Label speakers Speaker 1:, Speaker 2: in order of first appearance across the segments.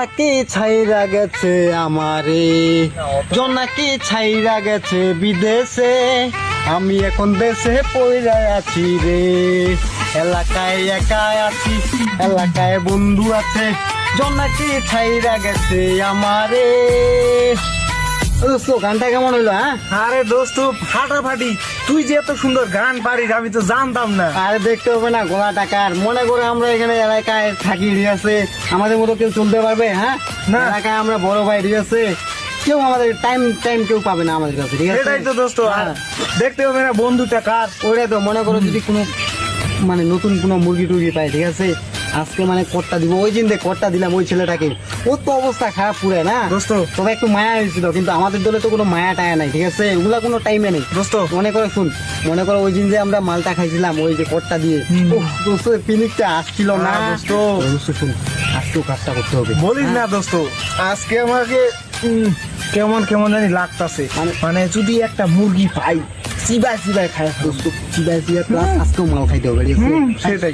Speaker 1: জোনাকি ছাইরা গেছে আমারে, জোনাকি ছাইরা গেছে বিদেশে, আমি এখন দেশে পইরা আছি রে। এলাকায় একা আছি, এলাকায় বন্ধু আছে, জোনাকি ছাইরা গেছে আমারে। দোস্ত গানটা কেমন হইলো? হ্যাঁ
Speaker 2: আরে দোস্ত ফাটাফাটি, তুই যে এত সুন্দর গান পারিস আমি তো জানতাম না।
Speaker 1: আরে দেখতে হবে না গোলা টাকার, মনে করে আমরা এখানে এলাকায় থাকি, ঠিক আছে? আমাদের মতো কেউ চলতে পারবে? হ্যাঁ
Speaker 2: না।
Speaker 1: এলাকায় আমরা বড় ভাই, ঠিক আছে? কেউ আমাদের টাইম কেউ পাবে না আমাদের কাছে, ঠিক আছে?
Speaker 2: এটাই তো দোস্ত, আর
Speaker 1: হ্যাঁ।
Speaker 2: দেখতে হবে না বন্ধুটা কার।
Speaker 1: ওইটাই তো, মনে করো যদি কোনো মানে নতুন কোনো মুরগি টুরগি পাই, ঠিক আছে? আজকে মানে কট্টা দিব, ওই দিন কট্টা দিলাম ওই ছেলেটাকে, ওর তো অবস্থা খারাপ পুরে না
Speaker 2: দোস্ত।
Speaker 1: তবে একটু মায়া হয়েছিল, কিন্তু আমাদের দলে তো কোনো মায়া টায়া নাই, ঠিক আছে? ওগুলা কোনো টাইমে নেই
Speaker 2: দোস্ত
Speaker 1: মনে করে শুন, মনে করো ওই দিন যে আমরা মালটা খাইছিলাম ওই যে কট্টা দিয়ে, উফ, দোস্ত ফিনিশটা আসছিল না
Speaker 2: হ্যাঁ, দোস্ত।
Speaker 1: দোস্ত শুন, আজকেও কাজটা করতে হবে।
Speaker 2: বলিস না দোস্ত, আজকে আমাকে কেমন কেমন জানি লাগতাছে। মানে যদি একটা মুরগি পাই চিবাই খায়
Speaker 1: দোস্ত চিবাই প্লাস আজকেও মাল খাইতে হবে, ঠিক আছে?
Speaker 2: সেটাই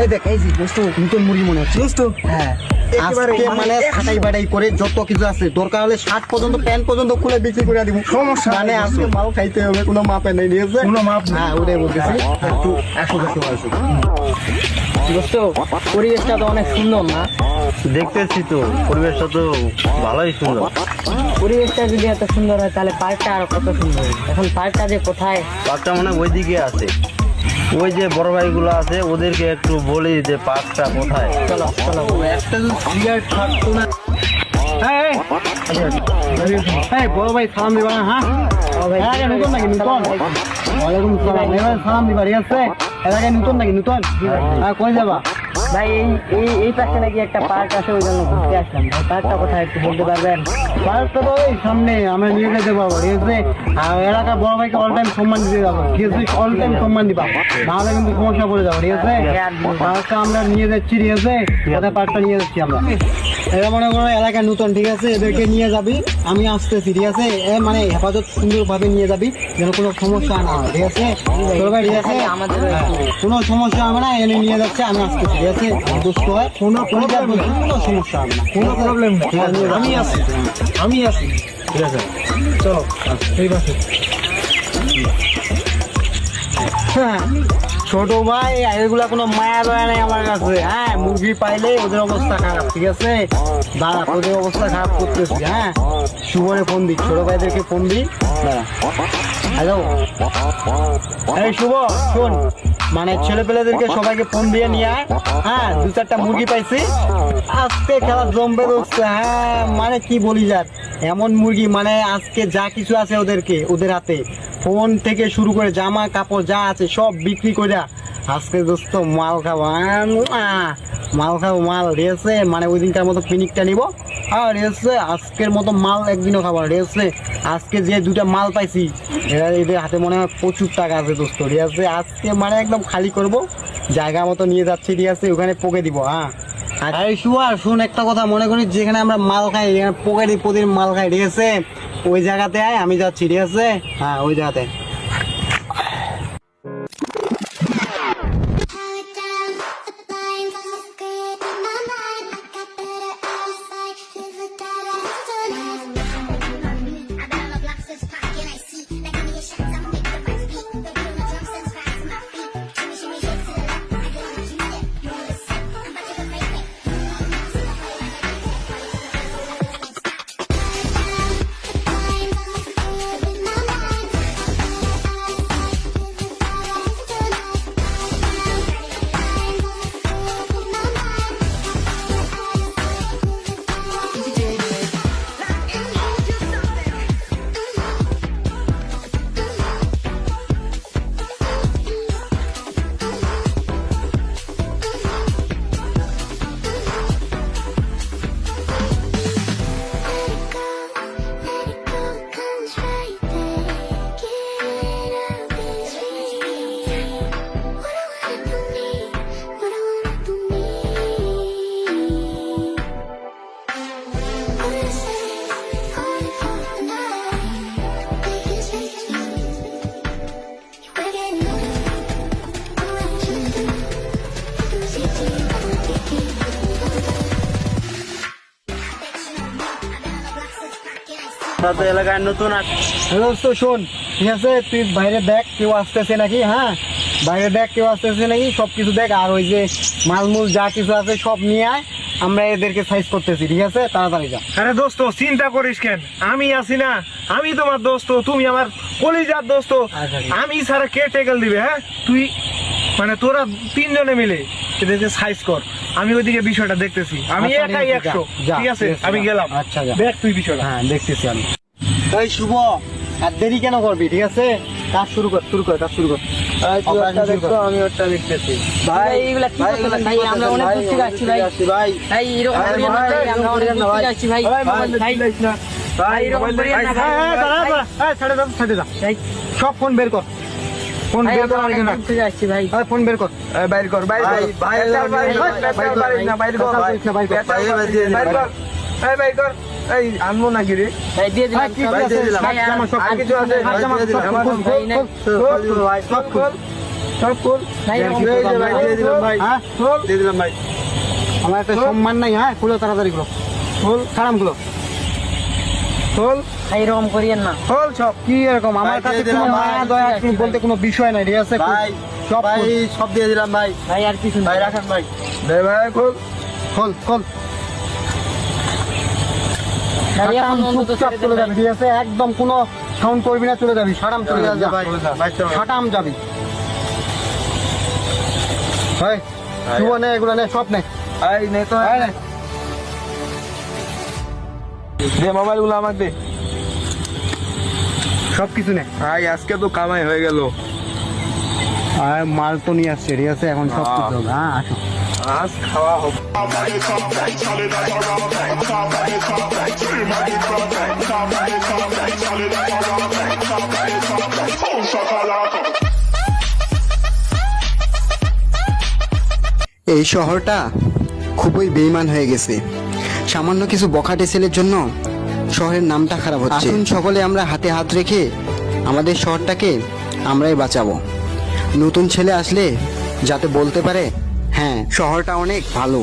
Speaker 1: এই দেখ, এই যে দোস্ত নতুন মুরগি মনে হচ্ছে।
Speaker 2: দোস্ত।
Speaker 1: হ্যাঁ
Speaker 2: একেবারে
Speaker 1: আজকে মানে
Speaker 2: মানে
Speaker 1: ছাটাই বাটাই করে যত কিছু আছে দরকার হলে শার্ট পর্যন্ত প্যান্ট পর্যন্ত খুলে বিক্রি করে দিব,
Speaker 2: সমস্যা নেই,
Speaker 1: মানে আজকে
Speaker 2: দোস্ত।
Speaker 1: মাল খাইতে হবে, কোনো মাপে নেই, ঠিক আছে?
Speaker 2: কোনো মাপ নেই।
Speaker 1: হ্যাঁ ওটাই বলতেছি, একটু আসো।
Speaker 3: দোস্ত পরিবেশটা তো অনেক সুন্দর না?
Speaker 4: দেখতেছি তো পরিবেশটা তো ভালোই সুন্দর।
Speaker 3: পরিবেশটা যদি এত সুন্দর হয় তাহলে পার্কটা আরো কত সুন্দর হবে। এখন পার্কটা যে কোথায়?
Speaker 4: পার্কটা মানে ওইদিকে আছে, ওই যে বড় ভাইগুলো আছে ওদেরকে একটু বলি যে পার্কটা কোথায়।
Speaker 3: চলো চলো।
Speaker 1: একটা যদি সিগারেট থাকতো না। এই বড় ভাই সালাম দিবা না? হ্যাঁ এলাকায় নতুন নাকি নতুন? ওয়ালাইকুম সালাম। এবার সালাম দিবা, ঠিক আছে? এলাকায় নতুন নাকি নতুন? হ্যাঁ কই যাবা?
Speaker 3: ভাই এই পাশে নাকি একটা পার্ক আছে, ওই জন্য ঘুরতে আসলাম। ভাই পার্কটা কোথায় একটু বলতে পারবেন?
Speaker 1: পার্কটা তো এই সামনে, আমরা নিয়ে যেতে পারবো, ঠিক আছে? আর এলাকার বড় ভাইকে অল টাইম সম্মান দিতে যাবো, ঠিক আছে? অল টাইম সম্মান দিবা, নাহলে কিন্তু সমস্যা পড়ে যাবো, ঠিক আছে? পার্কটা আমরা নিয়ে যাচ্ছি, ঠিক আছে? কোথায় পার্কটা নিয়ে যাচ্ছি আমরা? এরা মনে করো এলাকায় নতুন, ঠিক আছে? এদেরকে নিয়ে যাবি, আমি আসতেছি, ঠিক আছে? মানে হেফাজত সুন্দর ভাবে নিয়ে যাবি, যেন কোনো সমস্যা না হয়, ঠিক আছে? তোর ভাই, ঠিক আছে?
Speaker 3: আমাদের
Speaker 1: কোনো সমস্যা হবে না, এনে নিয়ে যাচ্ছে, আমি আসতেছি, ঠিক আছে? দুষ্ট হয় কোনো সমস্যা হবে না,
Speaker 2: কোনো প্রবলেম নেই, আমি আছি
Speaker 1: ঠিক আছে?
Speaker 2: চলো ঠিক আছে।
Speaker 1: হ্যাঁ, ছোট ভাই এগুলা কোনো মায়া দয়া নেই আমার কাছে। হ্যাঁ মুরগি পাইলে ওদের অবস্থা খারাপ, ঠিক আছে? দাঁড়া, ওদের অবস্থা খারাপ করতেছি। হ্যাঁ শুভরে ফোন দি, ছোট ভাইদেরকে ফোন দি। হ্যালো এই শুভ, শোন, মানে ছেলে পেলেদেরকে সবাইকে ফোন দিয়ে নিয়ে আয়। হ্যাঁ 2-4টা মুরগি পাইছি, আজকে খেলা জমবে দোস্ত। হ্যাঁ মানে কি বলি যার, এমন মুরগি মানে আজকে যা কিছু আছে ওদের হাতে, ফোন থেকে শুরু করে জামা কাপড় যা আছে সব বিক্রি করে আজকে দোস্ত মাল খাবো। মাল খাবো মাল, ঠিক আছে? মানে ওই দিনকার মতো পিকনিকটা নিবো, আর ঠিক আছে আজকের মতো মাল একদিনও খাবো না, ঠিক আছে? আজকে যে 2টা মাল পাইছি এদের হাতে মনে হয় প্রচুর টাকা আছে দোস্ত, ঠিক আছে? আজকে মানে একদম খালি করব, জায়গা মতো নিয়ে যাচ্ছি, ঠিক আছে? ওখানে পোকে দিব। হ্যাঁ এই শুয়ার শুন একটা কথা, মনে করি যেখানে আমরা মাল খাই এখানে পোকে দিই, প্রতিদিন মাল খাই, ঠিক আছে? ওই জায়গাতে আয়, আমি যাচ্ছি, ঠিক আছে? হ্যাঁ ওই জায়গাতে।
Speaker 4: আমরা তো এলাকায় নতুন আছি।
Speaker 1: দোস্ত শোন, ঠিক আছে, তুই বাইরে দেখ কেউ আসতেছে নাকি, হ্যাঁ বাইরে দেখ কেউ আসতেছে নাকি, সবকিছু দেখ। আর ওই যে মালমূল যা কিছু আছে সব নিয়ে আয়, আমরা এদেরকে সাইজ করতেছি, ঠিক আছে, তাড়াতাড়ি যা।
Speaker 2: আরে দোস্ত চিন্তা করিস কেন, আমি আছি না, আমি তোমার দোস্ত, তুমি আমার কলিজার দোস্ত,
Speaker 1: আচ্ছা, ঠিক আছে।
Speaker 2: আমি ছাড়া কে টেকেল দিবে? হ্যাঁ তুই মানে তোরা তিনজনে মিলে এদেরকে সাইজ কর, আমি ওইদিকে বিষয়টা দেখতেছি, আমি
Speaker 1: আচ্ছা,
Speaker 2: একাই
Speaker 1: ঠিক আছে,
Speaker 2: 100,
Speaker 1: যা,
Speaker 2: ঠিক আছে,
Speaker 1: ঠিক আছে,
Speaker 2: আমি
Speaker 1: যা।
Speaker 2: গেলাম।
Speaker 1: আচ্ছা, যা।
Speaker 2: দেখ তুই বিষয়টা।
Speaker 1: হ্যাঁ দেখতেছি আমি। এই শুভ, আর দেরি কেন করবি, ঠিক আছে, কাজ শুরু কর, কাজ শুরু কর। Operation শুরু কর।
Speaker 4: আমি ওটা দেখতেছি।
Speaker 3: ভাই এইগুলা কি করতেছেন ভাই? আমরা অনেক দূর থেকে আসছি ভাই। ভাই এরকম
Speaker 4: ভাই,
Speaker 3: করিয়েন না ভাই, আমরা অনেক দূর থেকে আসছি ভাই। ভাই এরকম করিয়েন না ভাই।
Speaker 1: ছেড়ে দাও।
Speaker 3: ভাই,
Speaker 1: সব ফোন বের কর, ফোন
Speaker 3: ভাই
Speaker 1: বের
Speaker 3: আমরা
Speaker 1: কর,
Speaker 3: অনেক দূর থেকে আসছি ভাই।
Speaker 1: ফোন বের কর।
Speaker 2: বাইর কর, বাইর কর,
Speaker 4: ভাই,
Speaker 2: বাইর কর, বাইর কর। এই আনবো নাকি রে?
Speaker 3: ভাই দিয়ে দিলাম
Speaker 1: কি
Speaker 3: সব।
Speaker 1: আছে?
Speaker 3: ভাই, আর-
Speaker 1: জামা সব
Speaker 3: আর
Speaker 1: কিছু আছে,
Speaker 3: ভাই,
Speaker 1: জামা সব
Speaker 3: ভাই,
Speaker 1: খোল,
Speaker 3: ভাই, নাই।
Speaker 2: সব খোল, সব খোল।
Speaker 3: ভাই, এরকম
Speaker 1: এই যে
Speaker 4: ভাই, দিয়ে দিলাম ভাই।
Speaker 1: হ্যাঁ,
Speaker 4: দিয়ে দিলাম ভাই।
Speaker 1: আমার একটা সম্মান নাই, হ্যাঁ, খুলো তাড়াতাড়ি খুলো,
Speaker 2: খোল,
Speaker 1: খারাম খুলো।
Speaker 2: খোল,
Speaker 3: ভাই এরকম করিয়েন না।
Speaker 2: খোল সব।
Speaker 1: কি এরকম আমার
Speaker 4: ভাই,
Speaker 1: কাছে
Speaker 4: দিয়ে
Speaker 1: কোনো
Speaker 4: দিলাম,
Speaker 1: মায়া
Speaker 3: ভাই,
Speaker 1: দয়া
Speaker 3: ঠিক আছে,
Speaker 1: বলতে কোনো বিষয় নাই, ঠিক আছে,
Speaker 4: ভাই,
Speaker 1: সব
Speaker 4: ভাই, সব দিয়ে দিলাম ভাই।
Speaker 3: ভাই আর কিছু
Speaker 4: ভাই
Speaker 3: নাই।
Speaker 4: রাখেন ভাই।
Speaker 2: দে ভাই খোল।
Speaker 1: খোল।
Speaker 3: ভাই এখন
Speaker 1: সাটাম
Speaker 3: অন্তত
Speaker 1: চুপচাপ
Speaker 3: ছেড়ে
Speaker 1: চলে
Speaker 3: দেন
Speaker 1: যাবি, ঠিক আছে, একদম কোনো সাউন্ড করবি না, চলে যাবি, সাটাম চলে যাবি,
Speaker 4: ভাই, ভাই, চলো।
Speaker 1: সাটাম যাবি। ভাই শুভ নে, এগুলো নে, সব নে।
Speaker 2: এই নে তো,
Speaker 1: এই নে।
Speaker 2: দে মোবাইল গুলো আমাকে দে।
Speaker 1: সব কিছু নে।
Speaker 2: ভাই আজকে তো কামাই হয়ে গেল,
Speaker 1: আর মাল তো নিয়ে আসছে, ঠিক আছে, এখন সব কিছু হবে, হ্যাঁ আসো।
Speaker 2: আজ খাওয়া হবে।
Speaker 5: এই শহরটা খুবই বেইমান হয়ে গেছে। সামান্য কিছু বখাটে ছেলের জন্য শহরের নামটা খারাপ হচ্ছে। আসুন সকলে আমরা হাতে হাত রেখে আমাদের শহরটাকে আমরাই বাঁচাবো। নতুন ছেলে আসলে যাতে বলতে পারে হ্যাঁ শহরটা অনেক ভালো।